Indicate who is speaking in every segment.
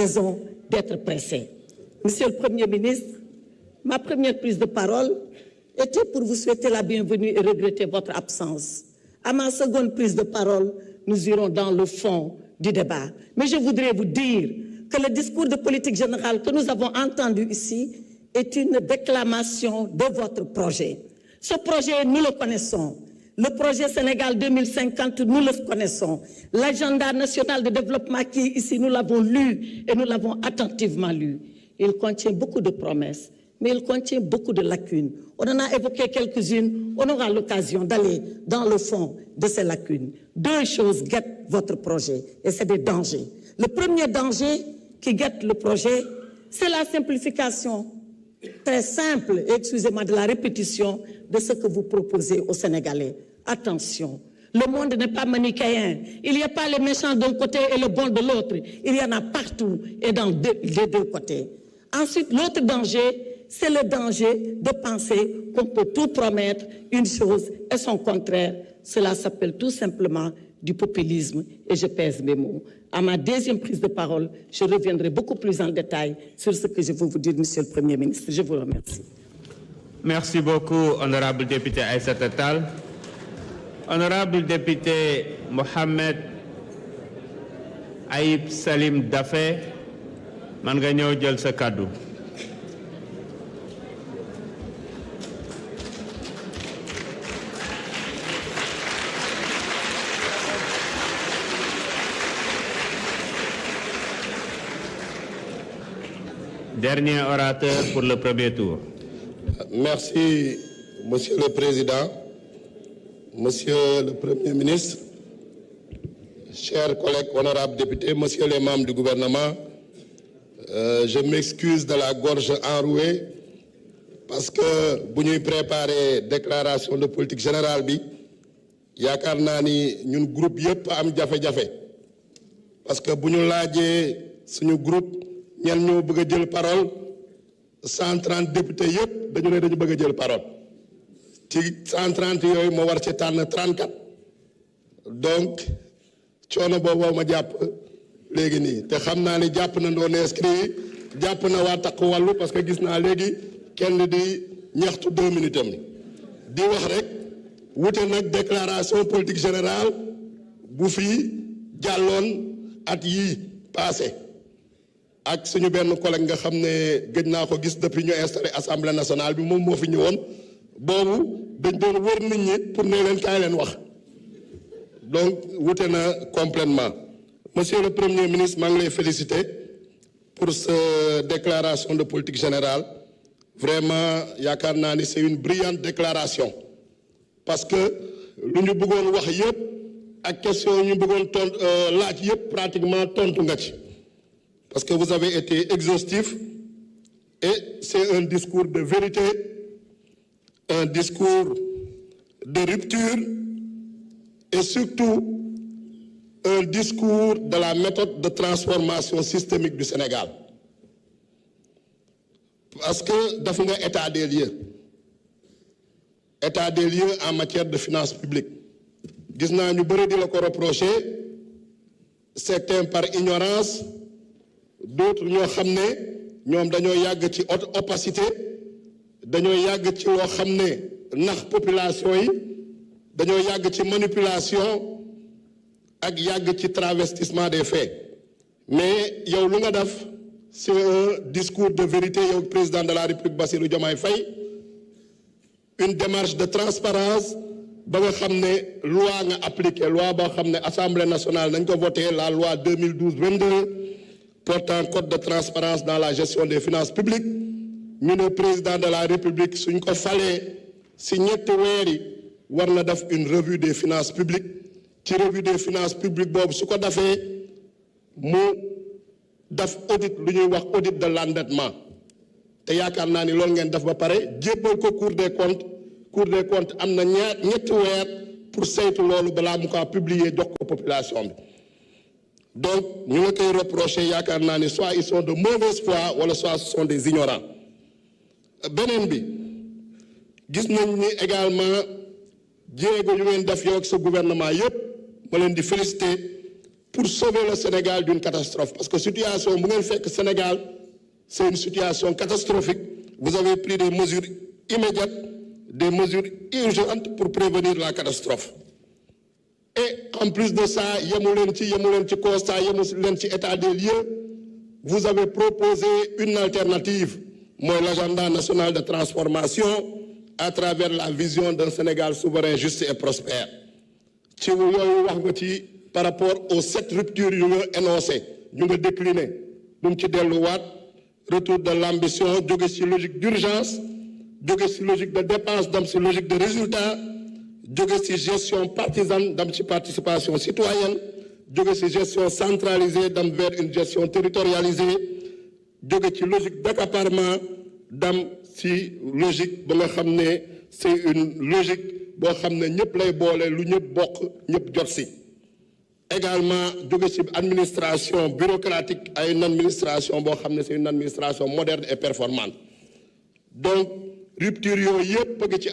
Speaker 1: raison d'être pressé. Monsieur le Premier ministre, ma première prise de parole était pour vous souhaiter la bienvenue et regretter votre absence. À ma seconde prise de parole, nous irons dans le fond du débat. Mais je voudrais vous dire que le discours de politique générale que nous avons entendu ici est une déclamation de votre projet. Ce projet, nous le connaissons. Le projet Sénégal 2050, nous le connaissons. L'agenda national de développement qui est ici, nous l'avons lu et nous l'avons attentivement lu. Il contient beaucoup de promesses, mais il contient beaucoup de lacunes. On en a évoqué quelques-unes, on aura l'occasion d'aller dans le fond de ces lacunes. Deux choses guettent votre projet, et c'est des dangers. Le premier danger qui guette le projet, c'est la simplification très simple, et excusez-moi de la répétition, de ce que vous proposez aux Sénégalais. Attention, le monde n'est pas manichéen. Il n'y a pas les méchants d'un côté et le bon de l'autre. Il y en a partout et dans les deux côtés. Ensuite, l'autre danger, c'est le danger de penser qu'on peut tout promettre, une chose et son contraire. Cela s'appelle tout simplement du populisme et je pèse mes mots. À ma deuxième prise de parole, je reviendrai beaucoup plus en détail sur ce que je veux vous dire, Monsieur le Premier ministre. Je vous remercie.
Speaker 2: Merci beaucoup, honorable député Aïssata Tall. Honorable député Mohamed Aïb Salim Dafé, man nga ñëw jël sa kàddu. Dernier orateur pour le premier tour.
Speaker 3: Merci, Monsieur le Président, Monsieur le Premier ministre, chers collègues honorables députés, Monsieur les membres du gouvernement, je m'excuse de la gorge enrouée parce que bu ñuy préparer déclaration de politique générale bi yaakaar naa ni ñun groupe yëpp am jafe-jafe parce que bu ñu laajee suñu groupe ñan ñoo bëgg a jël parole 130 députés yëpp dañu ne dañu bëgg a jël parole ci 130 yooyu moo war ci tànn 34 donc coono boobu ma jàpp léegi nii te xam naa ni jàpp na doon inscrit jàpp na waa takku wàllu parce que gis naa léegi kenn di ñaxtu 2 minutes am di wax rek wute nag déclaration politique générale bu fi jàlloon at yii passé ak suñu benn collègue nga xam ne gëj naa ko gis depuis ñu installé assemblée nationale bi moom moo fi ñëwoon boobu dañ doon wër nit ñi pour ne leen kaay leen wax donc wute na complètement monsieur le premier ministre maa ngi lay féliciter pour cette déclaration de politique générale vraiment yaakaar naa ni c'est une brillante déclaration parce que lu ñu bëggoon wax yëpp ak question ñu bëggoon laaj yëpp pratiquement tontu nga ci parce que vous avez été exhaustif et c'est un discours de vérité, un discours de rupture et surtout un discours de la méthode de transformation systémique du Sénégal. Parce que daf nga état des lieux en matière de finances publiques. Gis naa ñu bëri di la ko reprocher, certains par ignorance, d'autres ñoo xam ne ñoom dañoo yàgg ci opacité dañoo yàgg ci loo xam ne nax population yi dañoo yàgg ci manipulation ak yàgg ci travestissement des faits mais yow lu nga def c'est un discours de vérité yow président de la République Bassirou Diomaye Faye une démarche de transparence ba nga xam ne loi nga appliqué loi boo xam ne Assemblée nationale nañ ko voté la loi 2012-22 portant code de transparence dans la gestion des finances publiques ñu ne président de la République suñ ko falee si ñetti weer yi war na def une revue des finances publiques ci revue des finances publiques boobu su ko defee mu def audit lu ñuy wax audit de l'endettement te yaakaar naa ni loolu ngeen def ba pare jébbal ko Cour des comptes am na ñetti weer pour saytu loolu balaa mu ko publier jox ko population bi donc ñu la koy reprocher yaakaar naa ni soit ils sont de mauvaise foi wala soit ce sont des ignorants beneen bi gis nañ ni également jéego yu ngeen def yow ak sa gouvernement yépp ma leen di féliciter pour sauver le Sénégal d'une catastrophe. Parce que la situation, vous fait que le Sénégal, c'est une situation catastrophique. Vous avez pris des mesures immédiates, des mesures urgentes pour prévenir la catastrophe. Et en plus de ça, état des lieux, vous avez proposé une alternative, l'agenda national de transformation, à travers la vision d'un Sénégal souverain, juste et prospère. Par rapport aux 7 ruptures énoncées, nous avons décliné. Retour de l'ambition, logique d'urgence, logique de dépense, logique de résultat, gestion partisane, participation citoyenne, gestion centralisée vers une gestion territorialisée, logique d'accaparement, logique, c'est une logique également administration bureaucratique à une administration c'est une administration moderne et performante. Donc rupture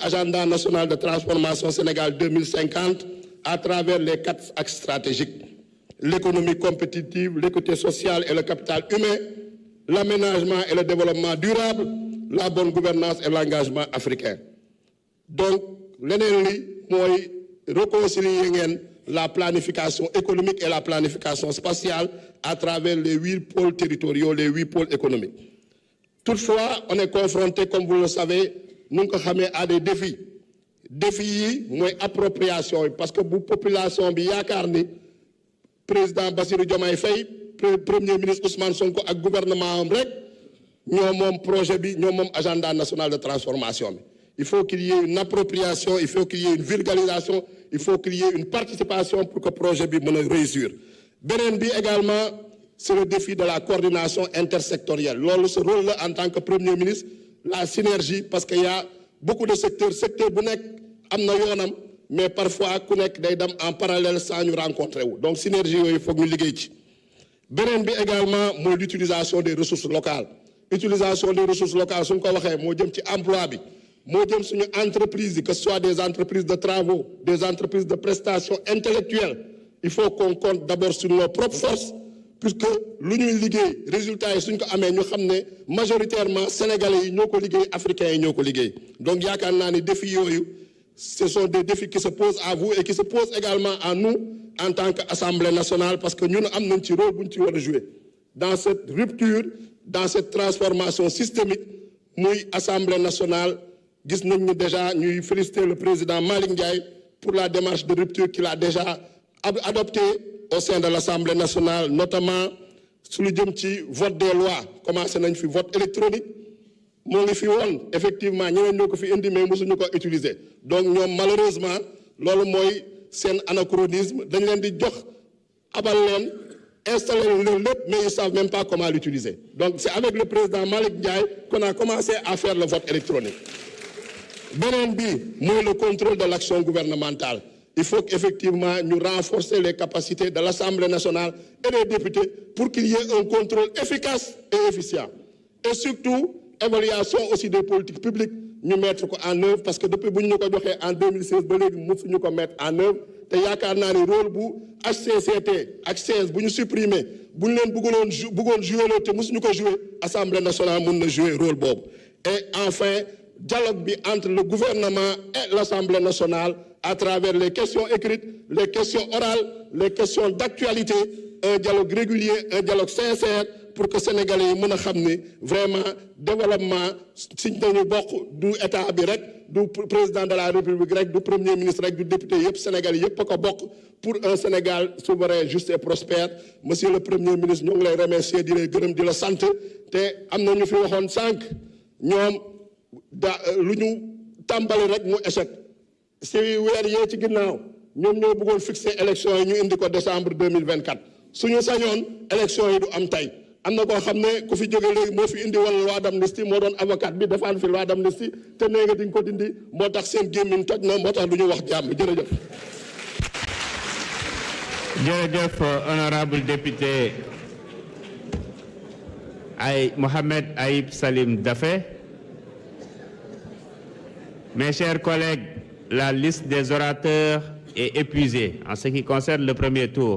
Speaker 3: agenda national de transformation Sénégal 2050 à travers les 4 axes stratégiques: l'économie compétitive, l'équité sociale et le capital humain, l'aménagement et le développement durable, la bonne gouvernance et l'engagement africain. Donc réconcilier la planification économique et la planification spatiale à travers les 8 pôles territoriaux, les 8 pôles économiques. Toutefois, on est confronté, comme vous le savez, à des défis. Défis, appropriation, parce que la population, président Bassirou Diomaye Faye, premier ministre Ousmane Sonko et le gouvernement, nous avons un projet, nous avons un agenda national de transformation. Il faut qu'il y ait une appropriation, il faut qu'il y ait une vulgarisation, il faut qu'il y ait une participation pour que le projet puisse réussir. Benenbi également, c'est le défi de la coordination intersectorielle. Lors ce rôle en tant que Premier ministre, la synergie, parce qu'il y a beaucoup de secteurs, mais parfois, en parallèle sans nous rencontrer. Donc, synergie, il faut que nous ligions. Benenbi également, l'utilisation des ressources locales. L'utilisation des ressources locales, c'est ce qu'on va emploi. Entreprises, que ce soit des entreprises de travaux, des entreprises de prestations intellectuelles, il faut qu'on compte d'abord sur nos propres forces, puisque l'Union Ligue, résultat est majoritairement Sénégalais, Africains. Donc, il y a des défis, ce sont des défis qui se posent à vous et qui se posent également à nous en tant qu'Assemblée nationale, parce que nous avons un petit rôle à jouer. Dans cette rupture, dans cette transformation systémique, nous, Assemblée nationale, nous déjà féliciter le président Malick Ndiaye pour la démarche de rupture qu'il a déjà adoptée au sein de l'Assemblée nationale, notamment sur le vote des lois. Commencé à faire vote électronique. Effectivement, nous avons utilisé. Donc, malheureusement, c'est un anachronisme. Nous avons installer le LEP, mais ils ne savent même pas comment l'utiliser. Donc c'est avec le président Malick Ndiaye qu'on a commencé à faire le vote électronique. Le contrôle de l'action gouvernementale. Il faut qu'effectivement nous renforcer les capacités de l'Assemblée nationale et des députés pour qu'il y ait un contrôle efficace et efficient. Et surtout, évaluation aussi des politiques publiques, nous mettre en œuvre, parce que depuis que nous avons en 2016, nous avons mettre en œuvre. te yaakaar naa ne rôle bu HCCT ak CS bu ñu supprimer bu ñu leen bëggoon jouer te mosuñu ko jouer Assemblée nationale mën na jouer rôle boobu. Et enfin dialogue bi entre le gouvernement et l'Assemblée nationale à travers les questions écrites, les questions orales, les questions d'actualité, un dialogue régulier, un dialogue sincère pour que Sénégalais yi mën a xam ne vraiment développement siñ nañu bokk du état bi rek du président de la République rek du premier ministre rek du député yëpp Sénégalais yëpp a ko bokk pour un Sénégal souverain juste et prospère. Monsieur le premier ministre ñu ngi lay remercier di lay gërëm di la sant te am na ñu fi waxoon sànq ñoom lu ñu tàmbali rek mu échec si weer yee ci ginnaaw ñoom ñoo bëggoon fixer élection yi ñu indi ko décembre 2024 suñu sañoon élection yi du am tey. am na koo xam ne ku fi jóge léegi moo fi indi wala loi d'amnistie moo doon avocat bi defaan fi loi d'amnistie te nee nga di nga ko dindi moo tax seen gémmiñ toj na moo tax du ñu wax jàmm jërëjëf.
Speaker 2: Jërëjëf honorable député Mohamed Aïb Salim Daffé. Mes chers collègues, la liste des orateurs est épuisée en ce qui concerne le premier tour.